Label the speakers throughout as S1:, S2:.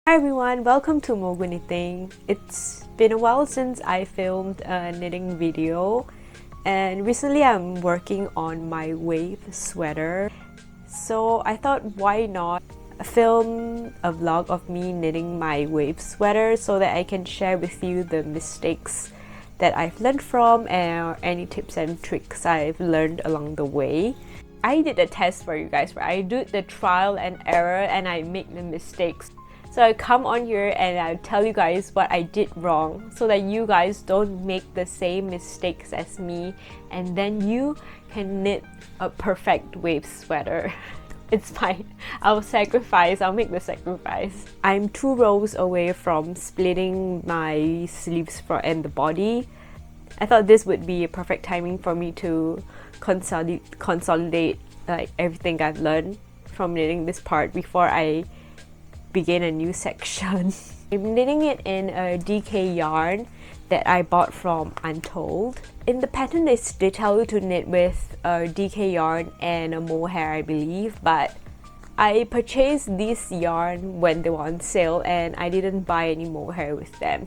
S1: Hi everyone, welcome to Mogu Knitting. It's been a while since I filmed a knitting video, and recently I'm working on my wave sweater. So I thought, why not film a vlog of me knitting my wave sweater so that I can share with you the mistakes that I've learned from and any tips and tricks I've learned along the way. I did a test for you guys where I do the trial and error and I make the mistakes. So I come on here and I tell you guys what I did wrong so that you guys don't make the same mistakes as me, and then you can knit a perfect wave sweater. It's fine. I'll make the sacrifice. I'm 2 rows away from splitting my sleeves and the body. I thought this would be a perfect timing for me to consolidate like everything I've learned from knitting this part before I begin a new section. I'm knitting it in a DK yarn that I bought from Untold. In the pattern they tell you to knit with a DK yarn and a mohair, I believe, but I purchased this yarn when they were on sale and I didn't buy any mohair with them.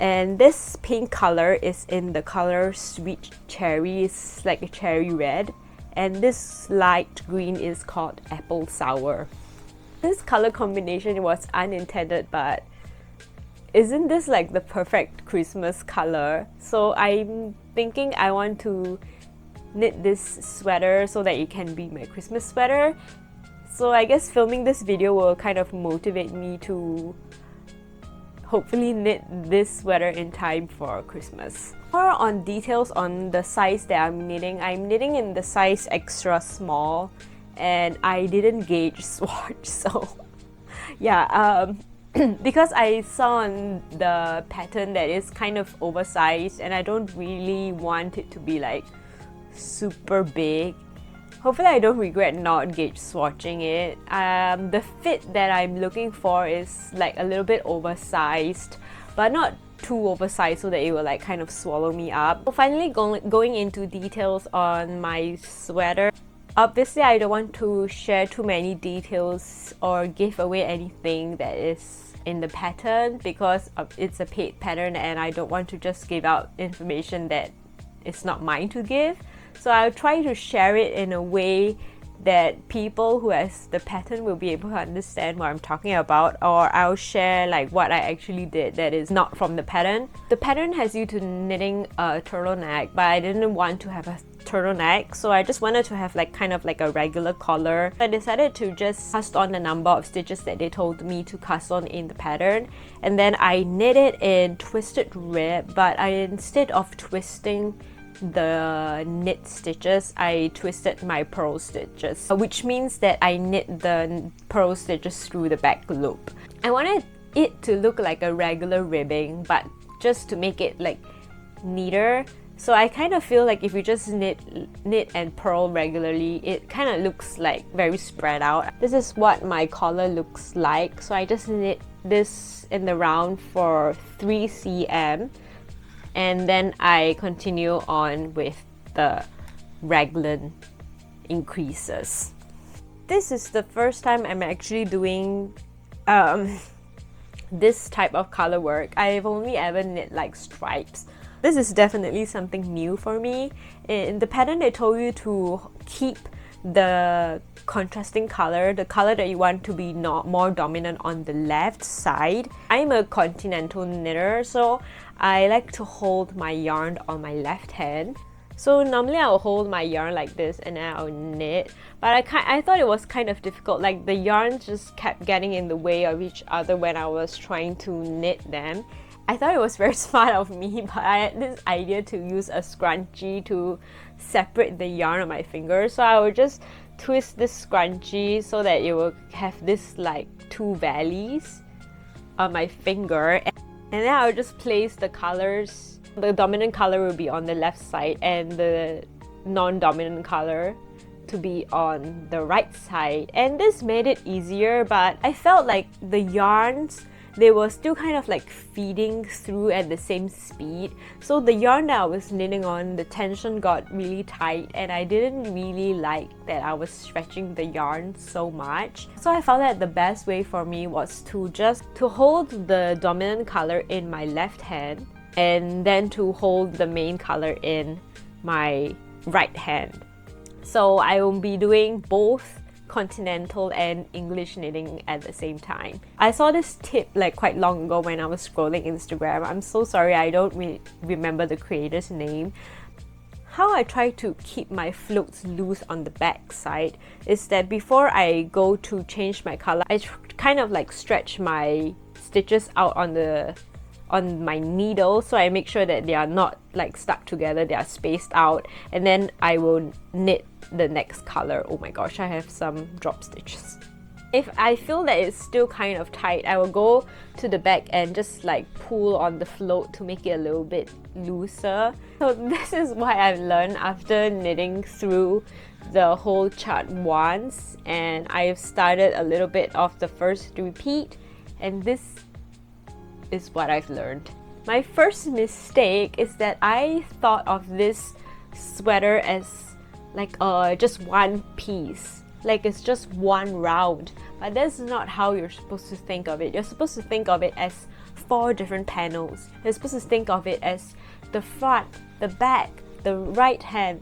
S1: And this pink color is in the color Sweet Cherry. It's like a cherry red, and this light green is called Apple Sour. This color combination was unintended, but isn't this like the perfect Christmas color? So I'm thinking I want to knit this sweater so that it can be my Christmas sweater. So I guess filming this video will kind of motivate me to hopefully knit this sweater in time for Christmas. More on details on the size that I'm knitting in the size extra small, and I didn't gauge swatch, so yeah, because I saw on the pattern that it's kind of oversized and I don't really want it to be like super big. Hopefully I don't regret not gauge swatching it. The fit that I'm looking for is like a little bit oversized, but not too oversized so that it will like kind of swallow me up. So finally going into details on my sweater. Obviously, I don't want to share too many details or give away anything that is in the pattern because it's a paid pattern and I don't want to just give out information that is not mine to give. So I'll try to share it in a way that people who has the pattern will be able to understand what I'm talking about, or I'll share like what I actually did that is not from the pattern. The pattern has you to knitting a turtleneck, but I didn't want to have a turtleneck, so I just wanted to have like kind of like a regular collar. I decided to just cast on the number of stitches that they told me to cast on in the pattern, and then I knit it in twisted rib, but instead of twisting the knit stitches, I twisted my purl stitches, which means that I knit the purl stitches through the back loop. I wanted it to look like a regular ribbing, but just to make it like neater. So I kind of feel like if you just knit and purl regularly, it kind of looks like very spread out. This is what my collar looks like. So I just knit this in the round for 3 cm. And then I continue on with the raglan increases. This is the first time I'm actually doing this type of color work. I've only ever knit like stripes. This is definitely something new for me. In the pattern, they told you to keep the contrasting color, the color that you want to be more dominant on the left side. I'm a continental knitter, so I like to hold my yarn on my left hand. So normally I'll hold my yarn like this and then I'll knit, but I thought it was kind of difficult. Like the yarn just kept getting in the way of each other when I was trying to knit them. I thought it was very smart of me, but I had this idea to use a scrunchie to separate the yarn on my fingers. So I would just twist this scrunchie so that it will have this like 2 valleys on my finger, and then I would just place the colors. The dominant color will be on the left side and the non-dominant color to be on the right side, and this made it easier. But I felt like the yarns they were still kind of like feeding through at the same speed. So the yarn that I was knitting on, the tension got really tight, and I didn't really like that I was stretching the yarn so much. So I found that the best way for me was to hold the dominant color in my left hand and then to hold the main color in my right hand. So I will be doing both continental and English knitting at the same time. I saw this tip like quite long ago when I was scrolling Instagram. I'm so sorry, I don't remember the creator's name. How I try to keep my floats loose on the back side is that before I go to change my color, I kind of like stretch my stitches out on my needle, so I make sure that they are not like stuck together, they are spaced out, and then I will knit the next color. Oh my gosh, I have some drop stitches. If I feel that it's still kind of tight, I will go to the back and just like pull on the float to make it a little bit looser. So this is what I've learned after knitting through the whole chart once, and I've started a little bit of the first repeat, and this is what I've learned. My first mistake is that I thought of this sweater as like just one piece, like it's just one round, but that's not how you're supposed to think of it. You're supposed to think of it as 4 different panels. You're supposed to think of it as the front, the back, the right hand,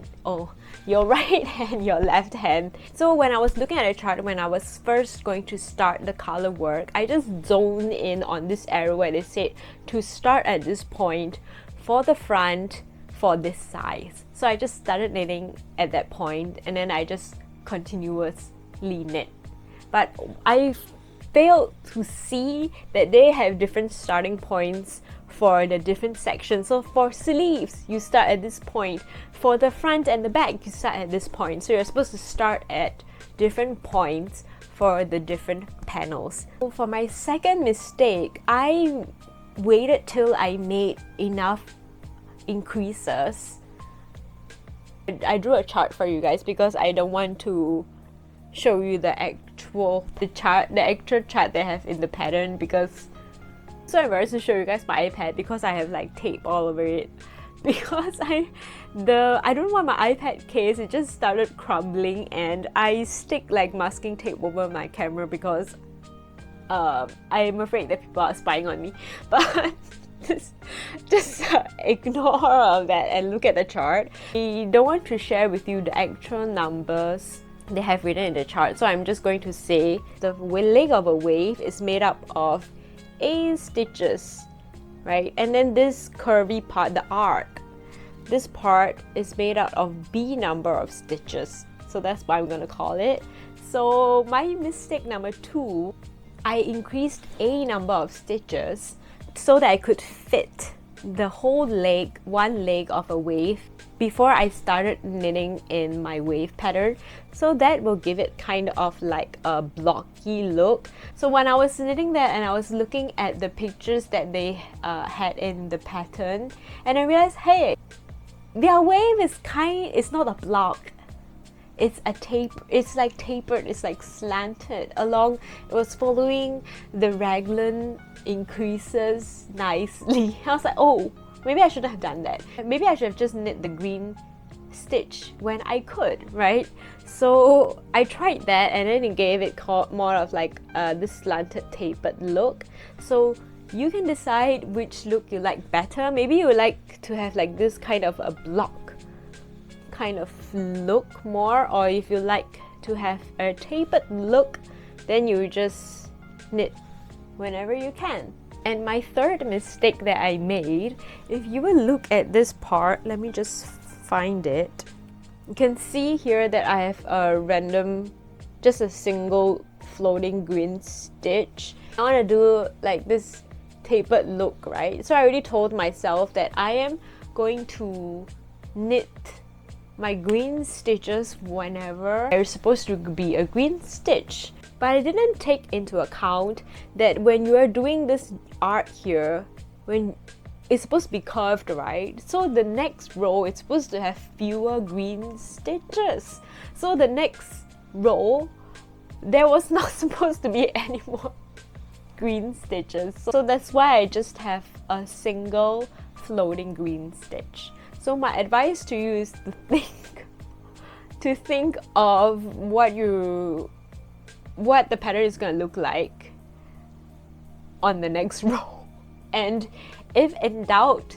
S1: your right hand, your left hand. So when I was looking at a chart, when I was first going to start the color work, I just zoned in on this arrow where they said to start at this point for the front for this size. So I just started knitting at that point, and then I just continuously knit. But I failed to see that they have different starting points for the different sections. So for sleeves, you start at this point. For the front and the back, you start at this point. So you're supposed to start at different points for the different panels. So for my second mistake, I waited till I made enough increases. I drew a chart for you guys because I don't want to show you the actual chart they have in the pattern, because so embarrassed to show you guys my iPad because I have like tape all over it, because I don't want my iPad case, it just started crumbling, and I stick like masking tape over my camera because I am afraid that people are spying on me. But just ignore all of that and look at the chart. I don't want to share with you the actual numbers they have written in the chart, so I'm just going to say the leg of a wave is made up of A stitches, right? And then this curvy part, the arc, this part is made out of B number of stitches. So that's what I'm going to call it. So my mistake number 2, I increased A number of stitches so that I could fit the whole leg, one leg of a wave before I started knitting in my wave pattern. So that will give it kind of like a blocky look. So when I was knitting that and I was looking at the pictures that they had in the pattern, and I realized, hey, their wave is not a block. It's a it's like tapered, it's like slanted along. It was following the raglan increases nicely. I was like, oh, maybe I shouldn't have done that. Maybe I should have just knit the green stitch when I could, right? So I tried that, and then it gave it more of like this slanted tapered look. So you can decide which look you like better. Maybe you would like to have like this kind of a block kind of look more, or if you like to have a tapered look, then you just knit whenever you can. And my third mistake that I made, if you will look at this part, let me just find it. You can see here that I have a random, just a single floating green stitch. I want to do like this tapered look, right? So I already told myself that I am going to knit my green stitches whenever there's supposed to be a green stitch. But I didn't take into account that when you are doing this art here, when it's supposed to be curved, right? So the next row, it's supposed to have fewer green stitches. So the next row, there was not supposed to be any more green stitches, so that's why I just have a single floating green stitch. So my advice to you is to think of what the pattern is going to look like on the next row, and if in doubt,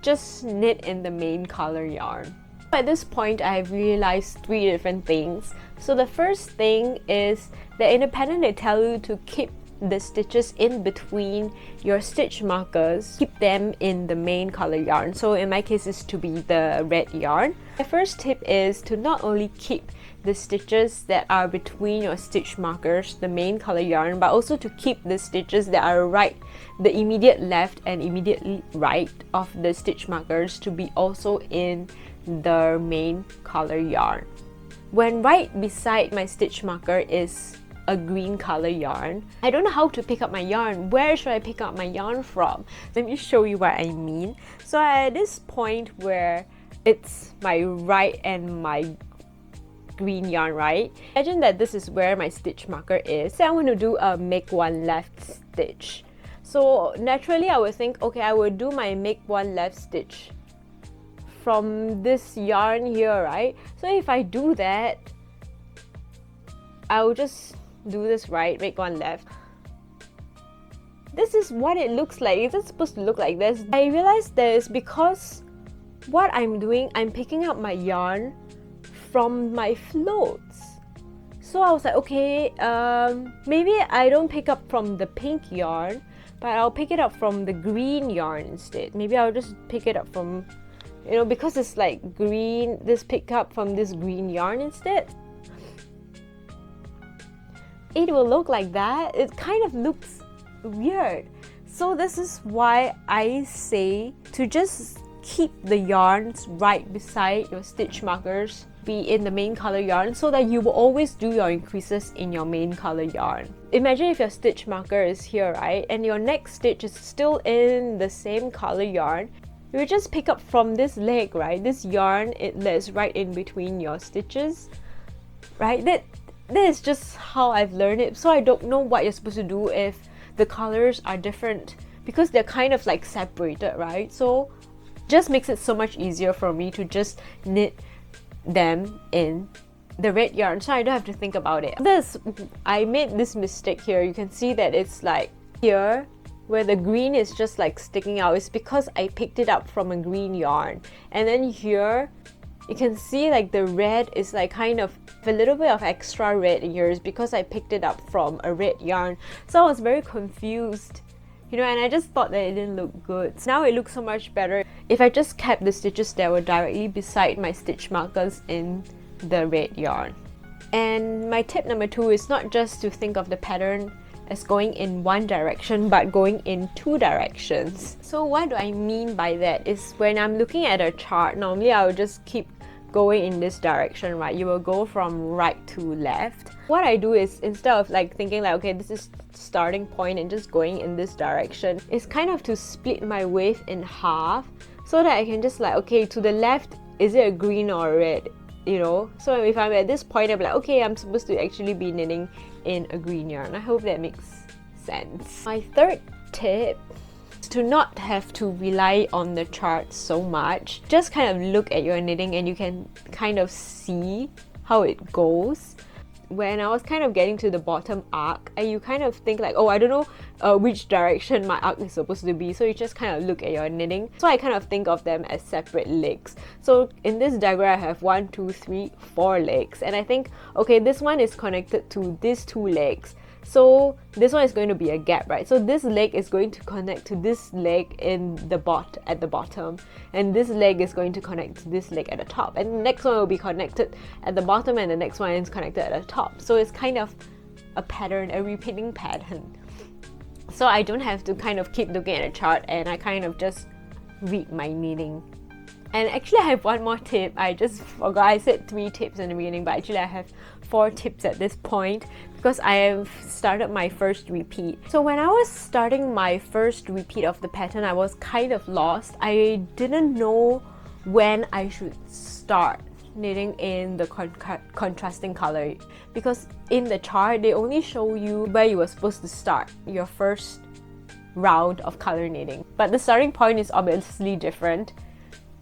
S1: just knit in the main color yarn. At this point, I've realized 3 different things. So the first thing is that in the pattern they tell you to keep the stitches in between your stitch markers, keep them in the main color yarn. So in my case, it's to be the red yarn. My first tip is to not only keep the stitches that are between your stitch markers, the main color yarn, but also to keep the stitches that are the immediate left and immediately right of the stitch markers to be also in the main color yarn. When right beside my stitch marker is a green color yarn, I don't know how to pick up my yarn. Where should I pick up my yarn from? Let me show you what I mean. So at this point where it's my right and my green yarn, right? Imagine that this is where my stitch marker is. So I'm going to do a make one left stitch. So naturally I would think, okay, I will do my make one left stitch from this yarn here, right? So if I do that, I'll just do this, right? Make one left. This is what it looks like. Is it supposed to look like this? I realized that it's because what I'm doing, I'm picking up my yarn from my floats. So I was like, okay, maybe I don't pick up from the pink yarn, but I'll pick it up from the green yarn instead. Maybe I'll just pick it up from, you know, because it's like green, this pick up from this green yarn instead. It will look like that. It kind of looks weird. So this is why I say to just keep the yarns right beside your stitch markers, be in the main color yarn, so that you will always do your increases in your main color yarn. Imagine if your stitch marker is here, right, and your next stitch is still in the same color yarn. You just pick up from this leg, right? This yarn, it lays right in between your stitches, right? That is just how I've learned it. So I don't know what you're supposed to do if the colors are different, because they're kind of like separated, right? So just makes it so much easier for me to just knit them in the red yarn, so I don't have to think about it. I made this mistake here. You can see that it's like here where the green is just like sticking out. It's because I picked it up from a green yarn, and then here you can see like the red is like kind of a little bit of extra red in yours because I picked it up from a red yarn. So I was very confused, you know, and I just thought that it didn't look good. So now it looks so much better if I just kept the stitches that were directly beside my stitch markers in the red yarn. And my tip number 2 is not just to think of the pattern as going in one direction, but going in 2 directions. So what do I mean by that is when I'm looking at a chart, normally I will just keep going in this direction, right? You will go from right to left. What I do is, instead of like thinking like, okay, this is starting point and just going in this direction, is kind of to split my wave in half so that I can just like, okay, to the left, is it a green or a red? You know, so if I'm at this point, I'm like, okay, I'm supposed to actually be knitting in a green yarn. I hope that makes sense. My third tip is to not have to rely on the chart so much. Just kind of look at your knitting and you can kind of see how it goes. When I was kind of getting to the bottom arc, and you kind of think like, oh, I don't know which direction my arc is supposed to be, so you just kind of look at your knitting. So I kind of think of them as separate legs. So in this diagram I have 1, 2, 3, 4 legs, and I think, okay, this one is connected to these 2 legs, so this one is going to be a gap, right? So this leg is going to connect to this leg in the at the bottom, and this leg is going to connect to this leg at the top, and the next one will be connected at the bottom, and the next one is connected at the top. So it's kind of a pattern, a repeating pattern. So I don't have to kind of keep looking at a chart, and I kind of just read my knitting. And actually I have one more tip. I just forgot. I said 3 tips in the beginning, but actually I have 4 tips at this point because I have started my first repeat. So when I was starting my first repeat of the pattern, I was kind of lost. I didn't know when I should start knitting in the contrasting color, because in the chart they only show you where you were supposed to start your first round of color knitting, but the starting point is obviously different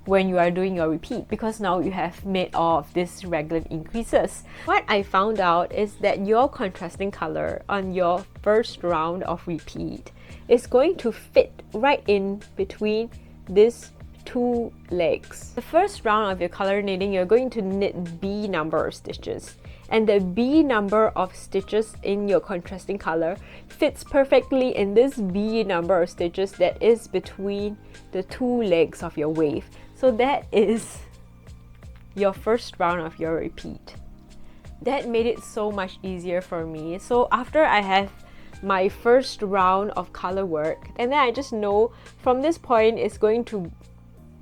S1: when you are doing your repeat, because now you have made all of these regular increases. What I found out is that your contrasting color on your first round of repeat is going to fit right in between these two legs. The first round of your color knitting, you're going to knit B number of stitches, and the B number of stitches in your contrasting color fits perfectly in this B number of stitches that is between the two legs of your wave. So that is your first round of your repeat. That made it so much easier for me. So after I have my first round of color work, and then I just know from this point it's going to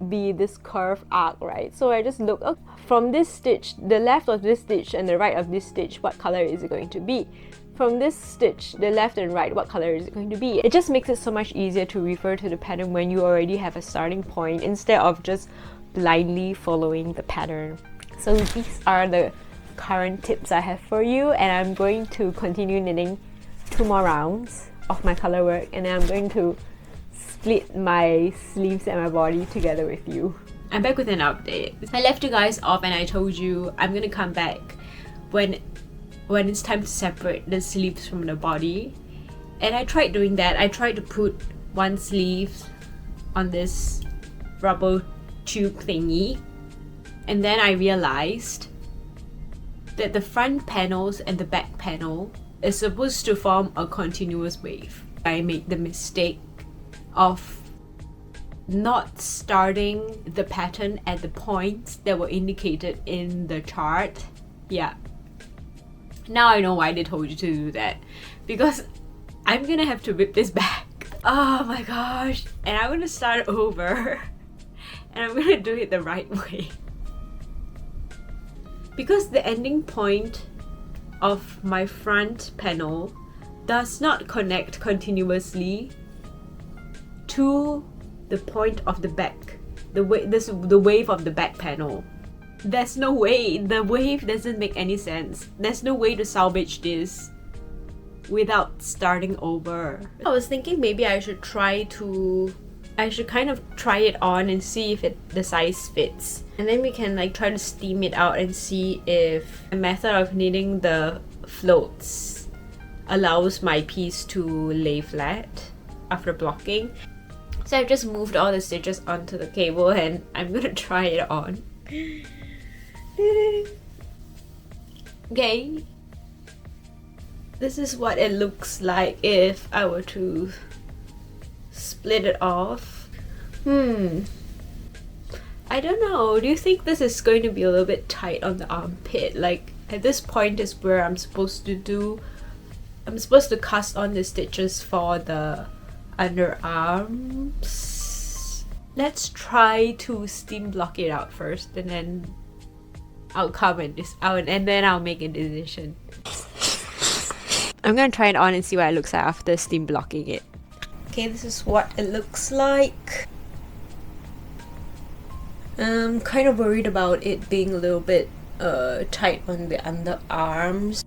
S1: be this curved arc, right? So I just look from this stitch, the left of this stitch and the right of this stitch, what color is it going to be? From this stitch, the left and right, what color is it going to be? It just makes it so much easier to refer to the pattern when you already have a starting point instead of just blindly following the pattern. So these are the current tips I have for you, and I'm going to continue knitting 2 more rounds of my color work, and then I'm going to split my sleeves and my body together with you. I'm back with an update. I left you guys off and I told you I'm gonna come back when it's time to separate the sleeves from the body, and I tried doing that. I tried to put one sleeve on this rubber tube thingy, and then I realized that the front panels and the back panel is supposed to form a continuous wave. I made the mistake of not starting the pattern at the points that were indicated in the chart. Yeah, now I know why they told you to do that, because I'm gonna have to rip this back. Oh my gosh, and I'm gonna start over and I'm gonna do it the right way, because the ending point of my front panel does not connect continuously to the point of the back, the wave of the back panel. There's no way. The wave doesn't make any sense. There's no way to salvage this without starting over. I was thinking maybe I should kind of try it on and see if the size fits, and then we can like try to steam it out and see if a method of knitting the floats allows my piece to lay flat after blocking. So I've just moved all the stitches onto the cable and I'm gonna try it on. Okay, this is what it looks like if I were to split it off. I don't know, do you think this is going to be a little bit tight on the armpit? Like at this point is where I'm supposed to cast on the stitches for the underarms. Let's try to steam block it out first, and then I'll comment this out and then I'll make a decision. I'm gonna try it on and see what it looks like after steam blocking it. Okay, this is what it looks like. I'm kind of worried about it being a little bit tight on the underarms.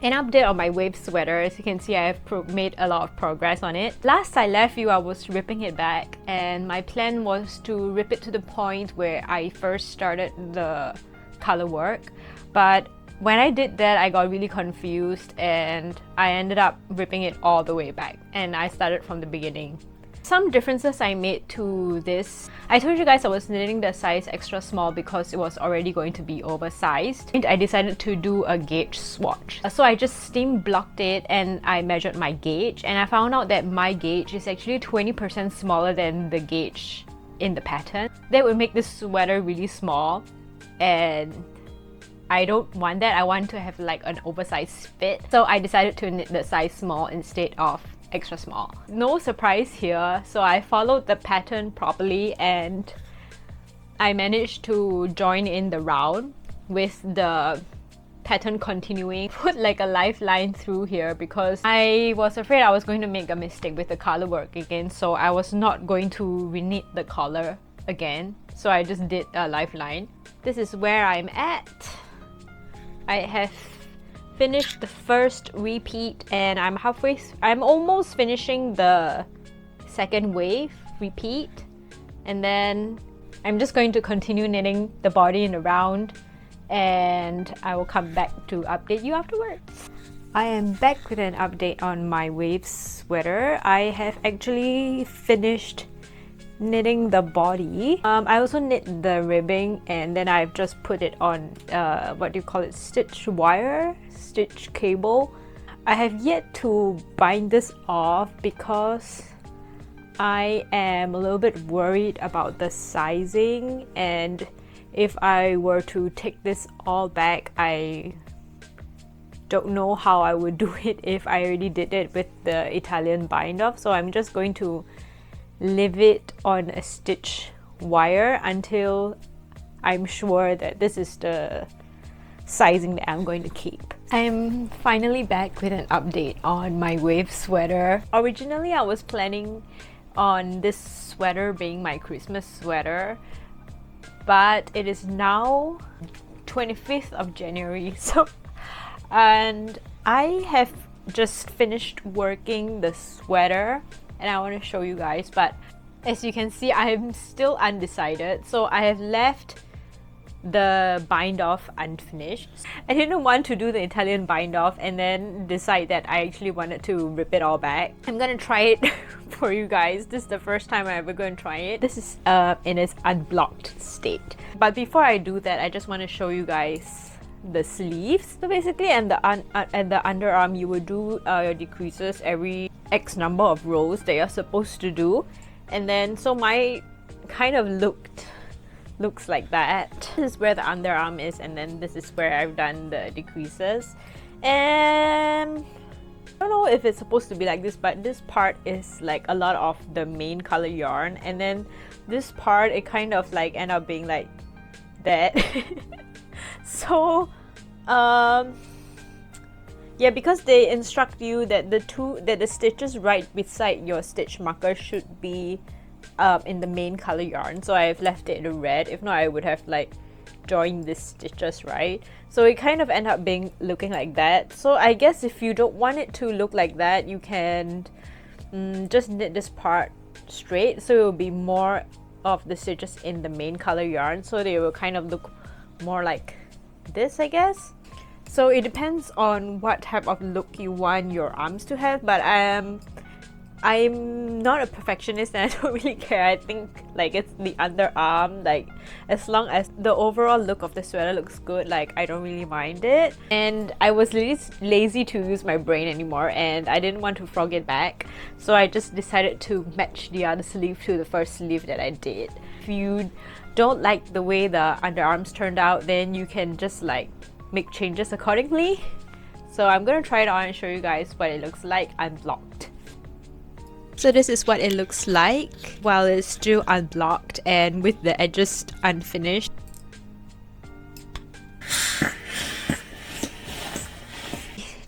S1: An update on my wave sweater. As you can see, I have made a lot of progress on it. Last I left you, I was ripping it back, and my plan was to rip it to the point where I first started the color work. But when I did that, I got really confused and I ended up ripping it all the way back, and I started from the beginning. Some differences I made to this. I told you guys I was knitting the size extra small because it was already going to be oversized. I decided to do a gauge swatch. So I just steam blocked it and I measured my gauge, and I found out that my gauge is actually 20% smaller than the gauge in the pattern. That would make this sweater really small, and I don't want that. I want to have like an oversized fit. So I decided to knit the size small instead of extra small. No surprise here, so I followed the pattern properly and I managed to join in the round with the pattern continuing. Put like a lifeline through here because I was afraid I was going to make a mistake with the collar work again, so I was not going to reknit the collar again, so I just did a lifeline. This is where I'm at. I have finished the first repeat and I'm almost finishing the second wave repeat, and then I'm just going to continue knitting the body and the round, and I will come back to update you afterwards. I am back with an update on my wave sweater. I have actually finished knitting the body. I also knit the ribbing, and then I've just put it on what do you call it, stitch wire, stitch cable. I have yet to bind this off because I am a little bit worried about the sizing, and if I were to take this all back, I don't know how I would do it if I already did it with the Italian bind off. So I'm just going to leave it on a stitch wire until I'm sure that this is the sizing that I'm going to keep. I'm finally back with an update on my wave sweater. Originally, I was planning on this sweater being my Christmas sweater, but it is now 25th of January, and I have just finished working the sweater and I want to show you guys, but as you can see, I'm still undecided. So I have left the bind off unfinished. I didn't want to do the Italian bind off and then decide that I actually wanted to rip it all back. I'm gonna try it for you guys. This is the first time I'm ever going to try it. This is in its unblocked state. But before I do that, I just want to show you guys the sleeves. So basically, and the underarm, you will do your decreases every X number of rows that you're supposed to do, and then so my kind of looks like that. This is where the underarm is, and then this is where I've done the decreases. And I don't know if it's supposed to be like this, but this part is like a lot of the main color yarn, and then this part, it kind of like end up being like that. So yeah, because they instruct you that the stitches right beside your stitch marker should be in the main color yarn, so I've left it in red. If not, I would have like joined the stitches, right? So it kind of end up looking like that. So I guess if you don't want it to look like that, you can just knit this part straight, so it will be more of the stitches in the main color yarn, so they will kind of look more like this, I guess. So it depends on what type of look you want your arms to have, but I'm not a perfectionist and I don't really care. I think like it's the underarm, like as long as the overall look of the sweater looks good, like I don't really mind it. And I was lazy to use my brain anymore, and I didn't want to frog it back, so I just decided to match the other sleeve to the first sleeve that I did. If you don't like the way the underarms turned out, then you can just like make changes accordingly. So I'm gonna try it on and show you guys what it looks like unblocked. So this is what it looks like while it's still unblocked and with the edges unfinished.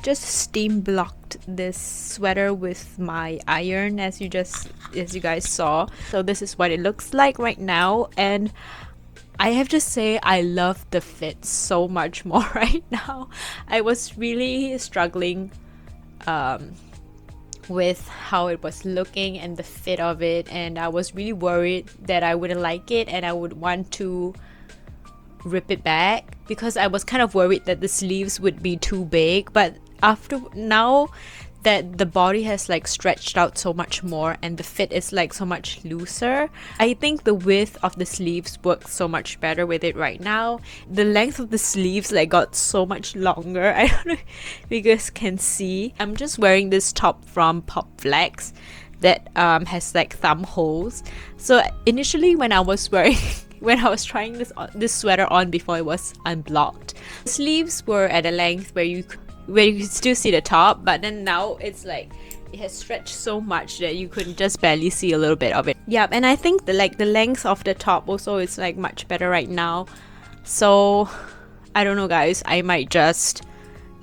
S1: Just steam blocked this sweater with my iron as you guys saw. So this is what it looks like right now, and I have to say I love the fit so much more right now. I was really struggling with how it was looking and the fit of it, and I was really worried that I wouldn't like it and I would want to rip it back because I was kind of worried that the sleeves would be too big. But after now that the body has like stretched out so much more and the fit is like so much looser, I think the width of the sleeves works so much better with it right now. The length of the sleeves like got so much longer. I don't know if you guys can see. I'm just wearing this top from Pop Flex that has like thumb holes. So initially when I was wearing when I was trying this sweater on before it was unblocked, the sleeves were at a length where you could still see the top, but then now it's like it has stretched so much that you could just barely see a little bit of it. Yeah, and I think the length of the top also is like much better right now. So I don't know guys, I might just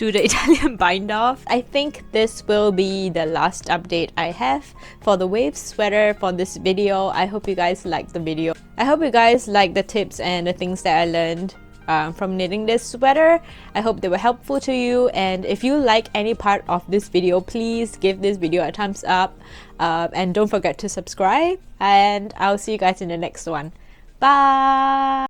S1: do the Italian bind off. I think this will be the last update I have for the wave sweater for this video. I hope you guys liked the video. I hope you guys like the tips and the things that I learned from knitting this sweater. I hope they were helpful to you, and if you like any part of this video, please give this video a thumbs up, and don't forget to subscribe, and I'll see you guys in the next one. Bye!